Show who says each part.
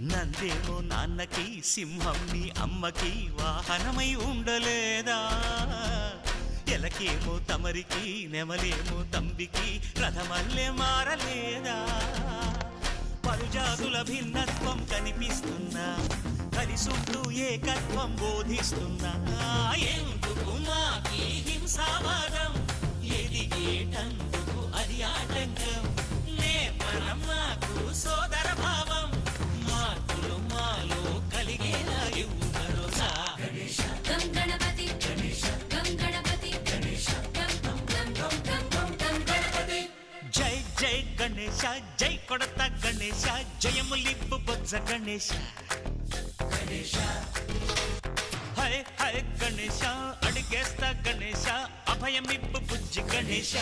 Speaker 1: నందేమో నాన్నకి సింహం నీ అమ్మకి వాహనమై ఉండలేదా ఎలకేమో తమరికి నెమలేమో తంబికి రథమల్లే మారలేదా పరుజాతుల భిన్నత్వం కనిపిస్తున్నా కలిసుంటూ ఏకత్వం బోధిస్తున్నా ఎందుకు మాకి హింసావాదం ఎదిగేటందుకు అది ఆటంకం నేపరం మాకు సోదర భావం మార్పులు మాలో కలిగేలా ఇవ్వు భరోసా
Speaker 2: గం గణపతి గం గణపతి గం గణపతి
Speaker 1: జై జై గణేశ జై కొడత గణేశ జయములిప్పు బొజ్జ గణేశ హై హై గణేశ అడిగేస్తా గణేశ అభయమిప్పు బుజ్జి గణేశ